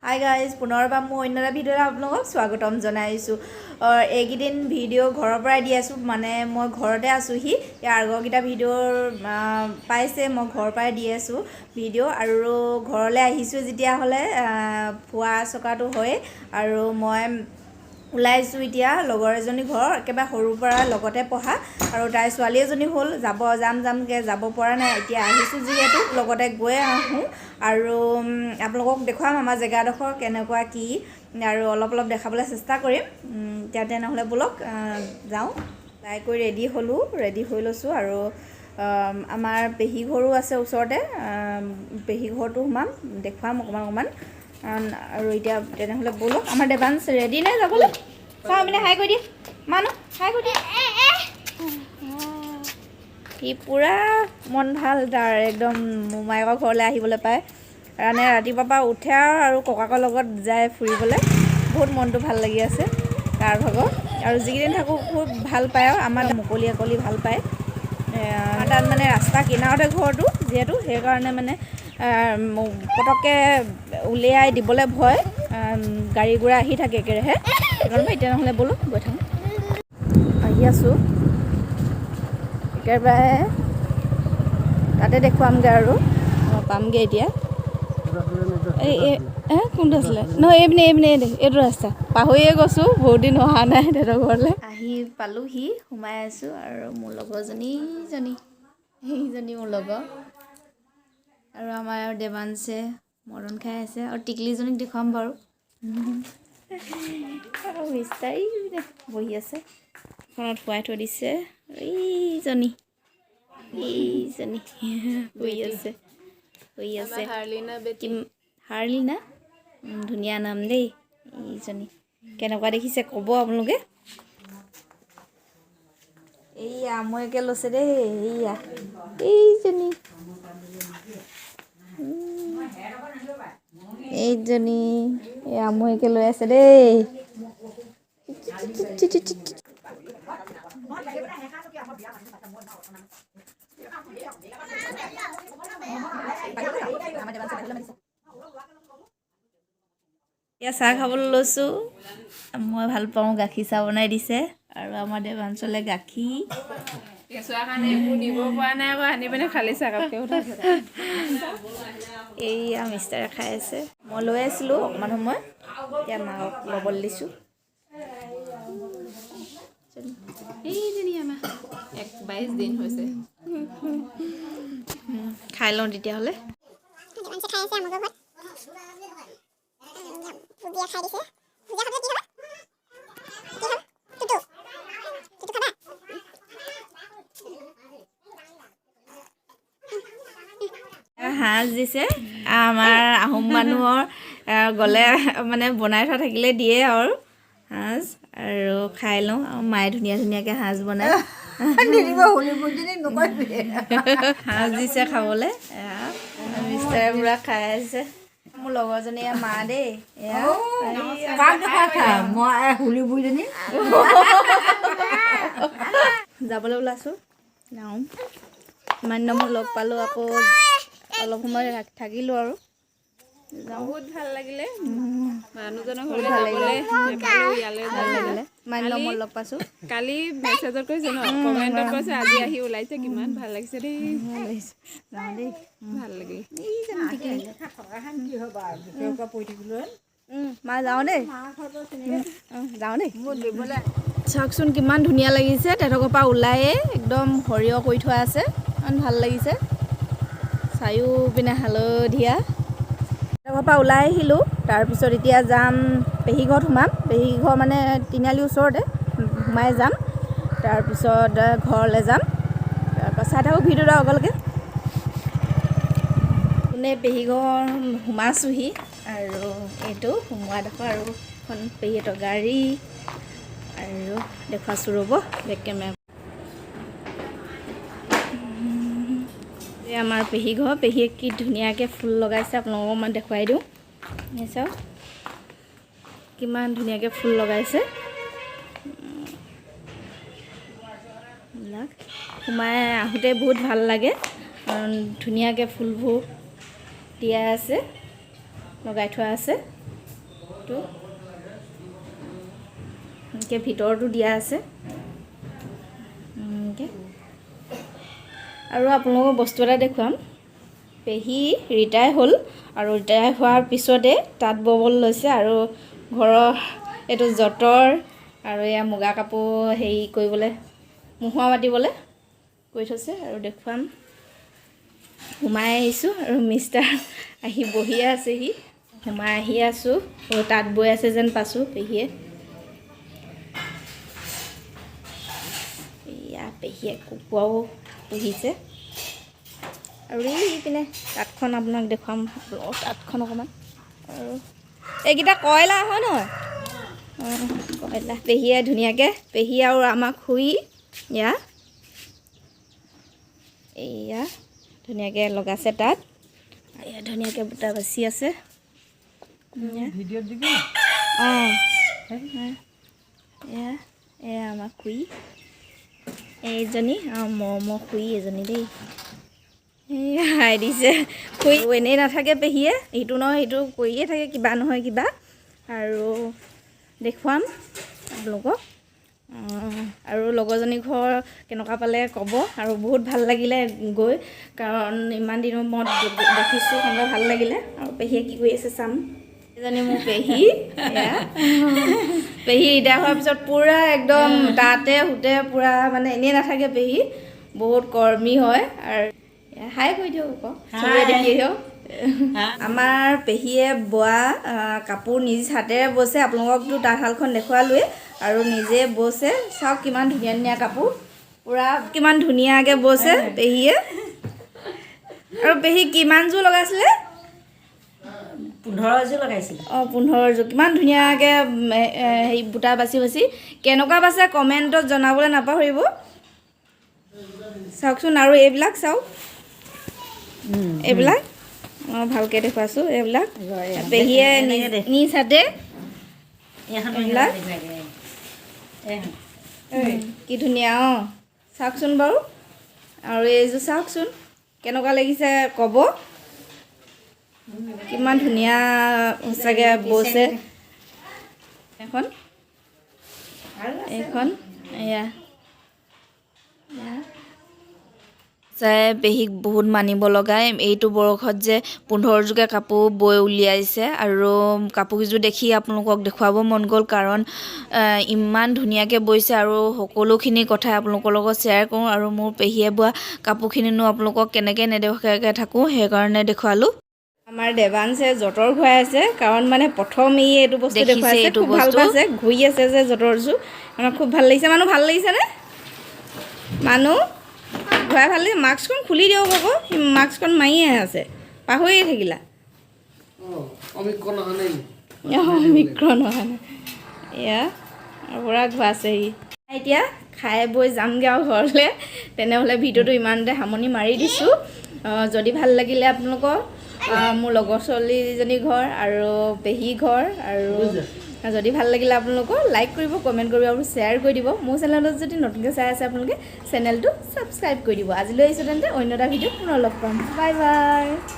Hi guys, পুনৰবাৰ মই অন্য এটা ভিডিঅ'ত আপোনালোকক স্বাগতম জনাইছোঁ। এইকেইদিন ভিডিঅ' ঘৰৰ পৰাই দি আছোঁ, মানে মই ঘৰতে আছোঁহি। ইয়াৰ আগৰকেইটা ভিডিঅ'ৰ পাইছে, মই ঘৰৰ পৰাই দি আছোঁ ভিডিঅ'। আৰু ঘৰলৈ আহিছোঁ যেতিয়াহ'লে ফুৱা চকাটো হয়। আৰু মই ওলাইছোঁ এতিয়া লগৰ এজনী ঘৰ, একেবাৰে সৰুৰ পৰা লগতে পঢ়া, আৰু তাইৰ ছোৱালী এজনী হ'ল। যামকৈ যাব পৰা নাই, এতিয়া আহিছোঁ যিহেতু লগতে গৈ আহোঁ। আৰু আপোনালোকক দেখুৱাম আমাৰ জেগাডোখৰ কেনেকুৱা কি, আৰু অলপ দেখাবলৈ চেষ্টা কৰিম। এতিয়া তেনেহ'লে ব'লক যাওঁ। যাই কৰি ৰেডি হৈ লৈছোঁ। আৰু আমাৰ পেহী ঘৰো আছে ওচৰতে, পেহী ঘৰটো সোমাম, দেখুৱাম অকণমান। আৰু এতিয়া তেনেহ'লে ব'লক। আমাৰ দেৱাংশ ৰেডি নাই যাবলৈ? চাওঁ মানে হাই কৰি দিয়ে, মানুহ হাই কৰি দিয়ে। সি পূৰা মন ভাল তাৰ, একদম মোমায়েকৰ ঘৰলৈ আহিবলৈ পায়। মানে ৰাতিপুৱাৰ পৰা উঠে আৰু ককাকৰ লগত যায় ফুৰিবলৈ। বহুত মনটো ভাল লাগি আছে তাৰ ভাগৰ। আৰু যিকেইদিন থাকোঁ খুব ভাল পায়, আৰু আমাৰ মুকলি ভাল পায়। তাত মানে ৰাস্তা কিনাৰতে ঘৰটো যিহেতু, সেইকাৰণে মানে পটককৈ উলিয়াই দিবলৈ ভয়, গাড়ী ঘোঁৰা আহি থাকে একেৰাহে। সেইকাৰণে এতিয়া নহ'লে ব'লক গৈ থাকোঁ। আহি আছোঁ একেবাৰে তাতে দেখুৱামগৈ আৰু পামগৈ এতিয়া। কোনটো আছিলে? নহয় এইপিনে এইটো ৰাস্তা পাহৰিয়ে গৈছোঁ, বহুত দিন অহা নাই তেহেঁতৰ ঘৰলৈ। আহি পালোঁহি, সোমাই আছোঁ। আৰু মোৰ লগৰজনী সেইজনী মোৰ লগৰ। আৰু আমাৰ দেৱাংশে মৰণ খাই আছে। আৰু টিকলিজনীক দেখুৱাম বাৰু। আৰু মিষ্টাৰী বহি আছে, ফোনত শুৱাই থৈ দিছে। এইজনী শুই আছে। হাৰলিনা, ধুনীয়া নাম দেই। এইজনী কেনেকুৱা দেখিছে ক'ব আপোনালোকে। এইয়া আমৈকে লৈছে দেই, এইজনী এই আমৈকে লৈ আছে দেই। এতিয়া চাহ খাবলৈ লৈছোঁ। মই ভাল পাওঁ, গাখীৰ চাহ বনাই দিছে। আৰু আমাৰ দেৱাংশলৈ গাখীৰ এইয়া মিষ্টাৰে খাই আছে। মই লৈ আছিলোঁ অকণমান সময়, এতিয়া মাকক ল'বলৈ দিছোঁ। এইজনী 22 দিন হৈছে। খাই লওঁ তেতিয়াহ'লে। সাজ দিছে, আমাৰ আহোম মানুহৰ গ'লে মানে বনাই থোৱা থাকিলে দিয়ে আৰু সাজ। আৰু খাই লওঁ। আৰু মায়ে ধুনীয়াকৈ সাজ বনায়। সাজ দিছে খাবলৈ, মিষ্টাৰে পূৰা খাই আছে। মোৰ লগৰজনী মা দেই, যাবলৈ ওলাইছোঁ। যাওঁ, ইমান দিনৰ মূৰত লগ পালোঁ, আকৌ অলপ সময় থাকিলোঁ আৰু বহুত ভাল লাগিলে। মানুহজনৰ বহুত ঘৰলৈ ভাল যাবলৈ নাপালোঁ, ইয়ালৈ ভাল লাগিলে। ইমান দিনৰ মূৰত লগ পাইছোঁ। কালি মেছেজত কৈছে ন, কমেণ্টত কৈছে আজি আহি ওলাইছে, কিমান ভাল লাগিছে দেই। যাওঁ দেই, ভাল লাগিলে। মা যাওঁ দেই, চাওকচোন কিমান ধুনীয়া লাগিছে। তেহেঁতৰ পৰা ওলায়ে একদম সৰিয়হ কৰি থোৱা আছে, ইমান ভাল লাগিছে। চাৰিওপিনে হালধীয়া। তেহেঁতৰ পৰা ওলাই আহিলোঁ। তাৰপিছত এতিয়া যাম পেহী ঘৰত সোমাম। পেহী ঘৰ মানে তিনিআলিৰ ওচৰতে, সোমাই যাম। তাৰপিছত ঘৰলৈ যাম। তাৰপৰা চাই থাকক ভিডিঅ'টো আগলৈকে। কোনে পেহী ঘৰ সোমাইছোঁহি, আৰু এইটো সোমোৱাডোখৰ, আৰু এখন পেহীহঁতৰ গাড়ী। আৰু দেখুৱাইছোঁ ৰ'ব বেক কেমেৰা। এই আমাৰ পেহী ঘৰ। পেহীয়ে কি ধুনীয়াকৈ ফুল লগাইছে, আপোনালোকক মই দেখুৱাই দিওঁ। চাওক কিমান ধুনীয়াকৈ ফুল লগাইছে। সোমাই আহোঁতে বহুত ভাল লাগে, ধুনীয়াকৈ ফুলবোৰ দিয়া আছে, লগাই থোৱা আছে। এইটো এনেকৈ ভিতৰতো দিয়া আছে এনেকৈ। আৰু আপোনালোকক বস্তু এটা দেখুৱাম। পেহী ৰিটায়াৰ হ'ল আৰু ৰিটায়াৰ হোৱাৰ পিছতে তাঁত ববলৈ লৈছে আৰু ঘৰৰ এইটো যঁতৰ আৰু এয়া মুগা কাপোৰ হেৰি কৰিবলৈ মুহুৱা বাতিবলৈ কৰি থৈছে আৰু দেখুৱাম। সোমাই আহিছোঁ আৰু মিষ্টাৰ আহি বহিয়ে আছেহি। সোমাই আহি আছোঁ তাঁত বৈ আছে যেন পাইছোঁ পেহীয়ে। এয়া পেহীয়ে কুকুৰাও পুহিছে আৰু এইপিনে তাঁতখন আপোনাক দেখুৱাম। তাঁতখন অকণমান আৰু এইকেইটা কয়লা হয় নহয়? কয়লা। পেহীয়ে ধুনীয়াকৈ পেহী আৰু আমাক শুই এয়া ধুনীয়াকৈ লগাইছে তাত। এয়া ধুনীয়াকৈ বুটা বাচি আছে। অঁ এয়া আমাক শুই এইজনী মৰমৰ শুই এজনী দেই। হাই দিছে শুই এনেই নাথাকে পেহীয়ে, ইটো নহয় সিটো কৰিয়ে থাকে কিবা নহয় কিবা। আৰু দেখুৱাম আপোনালোকক। আৰু লগৰজনী ঘৰ কেনেকুৱা পালে ক'ব। আৰু বহুত ভাল লাগিলে গৈ, কাৰণ ইমান দিনৰ মূৰত দেখিছোঁ সেনেকৈ ভাল লাগিলে। আৰু পেহীয়ে কি কৰি আছে চাম। এজনী মোৰ পেহী পেহী ৰিটায়াৰ হোৱাৰ পিছত পূৰা একদম তাতে সুতে পূৰা মানে এনেই নাথাকে পেহী, বহুত কৰ্মী হয়। আৰু হাই কৰি দিয়ক আকৌ চবেই দেখি দিয়ক। আমাৰ পেহীয়ে বোৱা কাপোৰ নিজ হাতেৰে বৈছে। আপোনালোককতো তাঁতশালখন দেখুৱালোৱে আৰু নিজে বৈছে। চাওক কিমান ধুনীয়া ধুনীয়া কাপোৰ, পূৰা কিমান ধুনীয়াকৈ বৈছে পেহীয়ে। আৰু পেহী কিমানযোৰ লগাইছিলে? 15 লগাইছিলে। 15 কিমান ধুনীয়াকৈ হেৰি বুটা বাচি বাচি। কেনেকুৱা বাছে কমেণ্টত জনাবলৈ নাপাহৰিব। চাওকচোন আৰু এইবিলাক চাওক, এইবিলাক ভালকৈ দেখুৱাইছোঁ। এইবিলাক পেহীয়ে নিজ হাতে এইবিলাক কি ধুনীয়া। চাওকচোন বাৰু। আৰু এইযোৰ চাওকচোন কেনেকুৱা লাগিছে ক'ব। কিমান ধুনীয়া সঁচাকৈ বৈছে। এইখন এয়া পেহীক বহুত মানিব লগাই। এইটো বয়সত যে 15যোৰকৈ কাপোৰ বৈ উলিয়াইছে। আৰু কাপোৰকেইযোৰ দেখি আপোনালোকক দেখুৱাব মন গ'ল, কাৰণ ইমান ধুনীয়াকৈ বৈছে। আৰু সকলোখিনি কথাই আপোনালোকৰ লগত শ্বেয়াৰ কৰোঁ। আৰু মোৰ পেহীয়ে বোৱা কাপোৰখিনিনো আপোনালোকক কেনেকৈ নেদেখুৱাকৈ থাকোঁ, সেইকাৰণে দেখুৱালোঁ। আমাৰ দেৱাংশে যঁতৰ ঘূৰাই আছে, কাৰণ মানে প্ৰথম এইটো বস্তু দেখুৱাইছে, খুব ভাল পাইছে। ঘূৰি আছে যে যঁতৰযোৰ, আমাৰ খুব ভাল লাগিছে। মানুহ ভাল লাগিছেনে? মানুহ ঘূৰাই ভাল লাগিছে। মাস্কখন খুলি দিয়ক আকৌ, মাস্কখন মাৰিয়ে আছে, পাহৰিয়ে থাকিলা। অমিক্ৰণ অহা নাই। এয়া পূৰা ঘূৰাইছেহি। এতিয়া খাই বৈ যামগৈ আৰু ঘৰলৈ। তেনেহ'লে ভিডিঅ'টো ইমানতে সামৰণি মাৰি দিছোঁ। যদি ভাল লাগিলে আপোনালোকৰ মোৰ লগৰ ছোৱালীজনী ঘৰ আৰু পেহী ঘৰ, আৰু যদি ভাল লাগিলে আপোনালোকৰ লাইক কৰিব, কমেণ্ট কৰিব আৰু শ্বেয়াৰ কৰি দিব। মোৰ চেনেলত যদি নতুনকৈ চাই আছে আপোনালোকে চেনেলটো ছাবস্ক্ৰাইব কৰি দিব। আজিলৈ আহিছোঁ তেন্তে অন্য এটা ভিডিঅ'ত পুনৰ লগ পাম। Bye bye.